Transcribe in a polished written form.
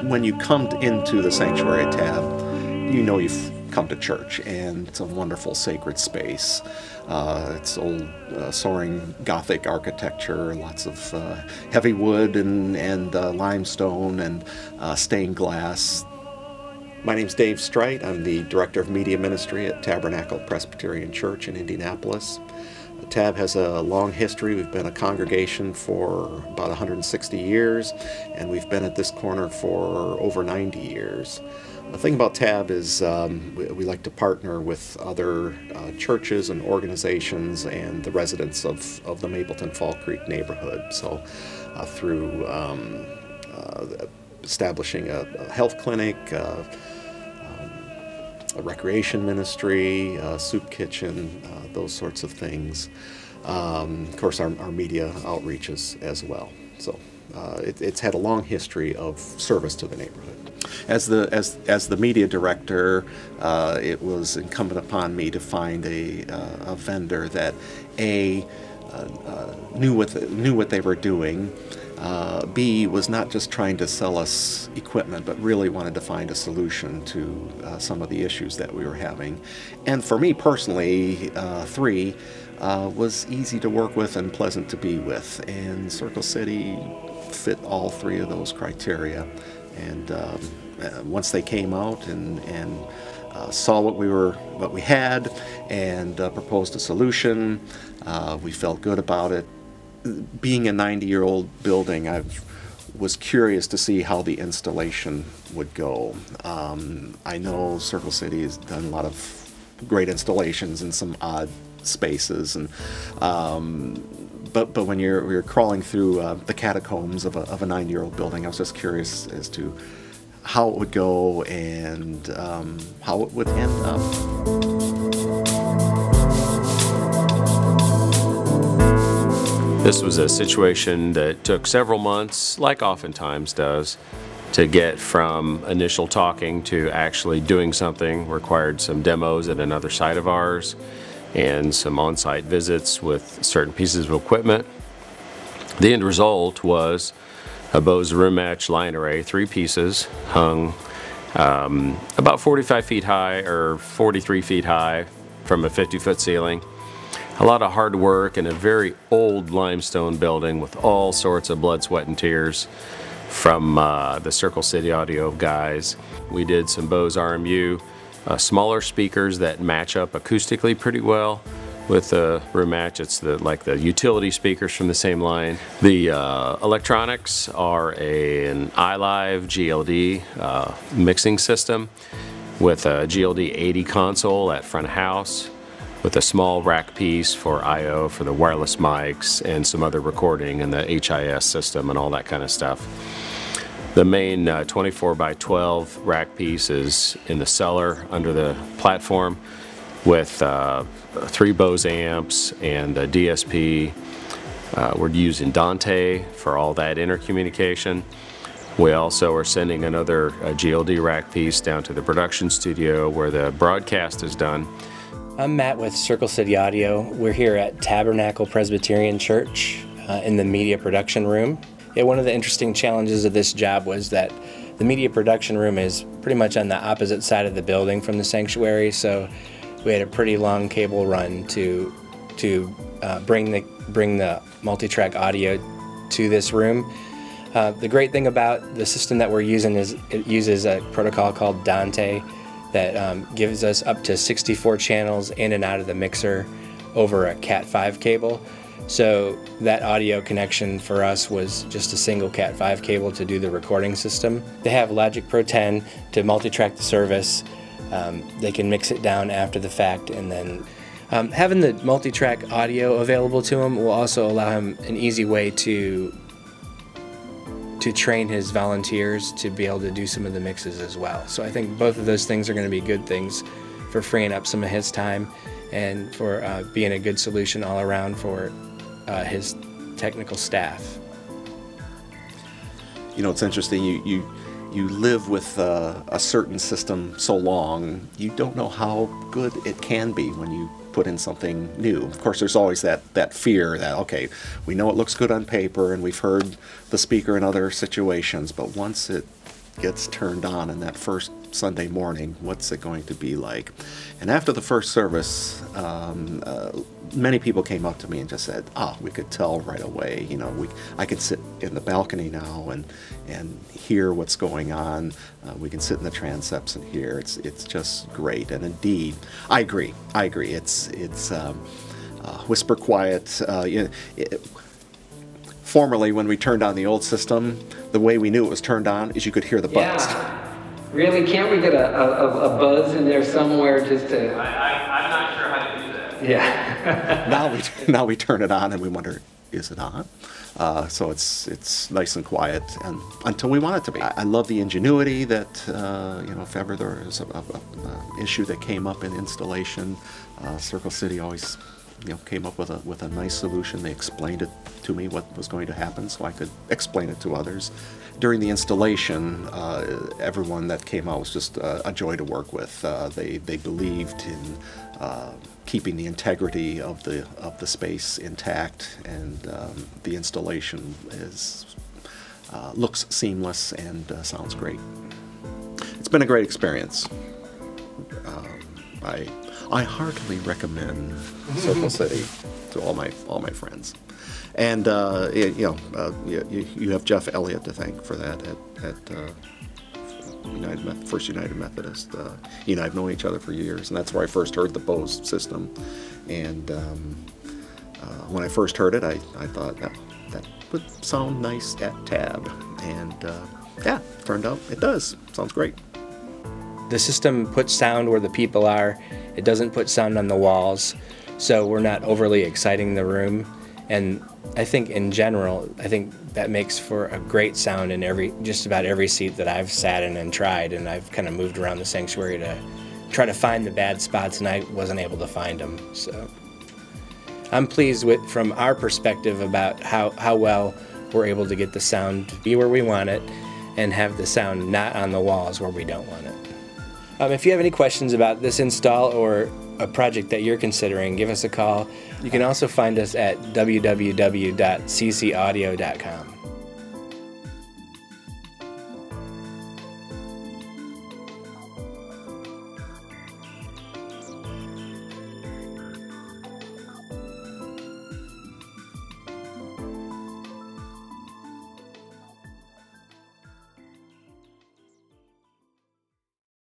when you come into the sanctuary at Tab, you know you've come to church, and it's a wonderful sacred space. It's old soaring Gothic architecture, lots of heavy wood and limestone and stained glass. My name's Dave Strite. I'm the Director of Media Ministry at Tabernacle Presbyterian Church in Indianapolis. TAB has a long history. We've been a congregation for about 160 years, and we've been at this corner for over 90 years. The thing about TAB is we like to partner with other churches and organizations and the residents of the Mapleton-Fall Creek neighborhood. So through establishing a health clinic, a recreation ministry, a soup kitchen, those sorts of things. Of course, our media outreaches as well. So it's had a long history of service to the neighborhood. As the media director, it was incumbent upon me to find a vendor that knew what they were doing. B, was not just trying to sell us equipment, but really wanted to find a solution to some of the issues that we were having. And for me personally, 3, was easy to work with and pleasant to be with. And Circle City fit all 3 of those criteria. And once they came out and saw what we had and proposed a solution, we felt good about it. Being a 90-year-old building, I was curious to see how the installation would go. I know Circle City has done a lot of great installations in some odd spaces, and but when you're crawling through the catacombs of a 90-year-old building, I was just curious as to how it would go and how it would end up. This was a situation that took several months, like oftentimes does, to get from initial talking to actually doing something. Required some demos at another site of ours and some on-site visits with certain pieces of equipment. The end result was a Bose room match line array, 3 pieces, hung about 45 feet high or 43 feet high from a 50-foot ceiling. A lot of hard work in a very old limestone building with all sorts of blood, sweat, and tears from the Circle City Audio guys. We did some Bose RMU, smaller speakers that match up acoustically pretty well with the room match. It's like the utility speakers from the same line. The electronics are an iLive GLD mixing system with a GLD 80 console at front of house, with a small rack piece for I/O for the wireless mics and some other recording and the HIS system and all that kind of stuff. The main 24 by 12 rack piece is in the cellar under the platform with 3 Bose amps and a DSP. We're using Dante for all that intercommunication. We also are sending another GLD rack piece down to the production studio where the broadcast is done. I'm Matt with Circle City Audio. We're here at Tabernacle Presbyterian Church in the media production room. One of the interesting challenges of this job was that the media production room is pretty much on the opposite side of the building from the sanctuary, so we had a pretty long cable run to bring the multi-track audio to this room. The great thing about the system that we're using is it uses a protocol called Dante that gives us up to 64 channels in and out of the mixer over a Cat5 cable. So that audio connection for us was just a single Cat5 cable to do the recording system. They have Logic Pro 10 to multi-track the service. They can mix it down after the fact, and then having the multi-track audio available to him will also allow him an easy way to train his volunteers to be able to do some of the mixes as well. So I think both of those things are going to be good things for freeing up some of his time and for being a good solution all around for his technical staff. You know, it's interesting, you live with a certain system so long, you don't know how good it can be when you put in something new. Of course, there's always that fear that, okay, we know it looks good on paper and we've heard the speaker in other situations, but once it gets turned on in that first Sunday morning, what's it going to be like? And after the first service, many people came up to me and just said, we could tell right away, I could sit in the balcony now and hear what's going on. We can sit in the transepts and hear. It's just great. And indeed, I agree. It's whisper quiet. Formerly, when we turned on the old system, the way we knew it was turned on is you could hear the buzz. Yeah. Really? Can't we get a buzz in there somewhere just to... I'm not sure how to do that. Yeah. Now we turn it on and we wonder, is it on? So it's nice and quiet and until we want it to be. I love the ingenuity that, if ever there is a issue that came up in installation, Circle City always came up with a nice solution. They explained it to me what was going to happen so I could explain it to others. During the installation, everyone that came out was just a joy to work with. They believed in keeping the integrity of the space intact, and the installation looks seamless and sounds great. It's been a great experience. I heartily recommend Circle City to all my friends, and you have Jeff Elliott to thank for that at First United Methodist. He and I have known each other for years, and that's where I first heard the Bose system. And when I first heard it, I thought that would sound nice at Tab, and turned out it does. Sounds great. The system puts sound where the people are. It doesn't put sound on the walls, so we're not overly exciting the room. And I think in general, that makes for a great sound in just about every seat that I've sat in and tried. And I've kind of moved around the sanctuary to try to find the bad spots, and I wasn't able to find them. So I'm pleased from our perspective about how well we're able to get the sound to be where we want it and have the sound not on the walls where we don't want it. If you have any questions about this install or a project that you're considering, give us a call. You can also find us at www.ccaudio.com.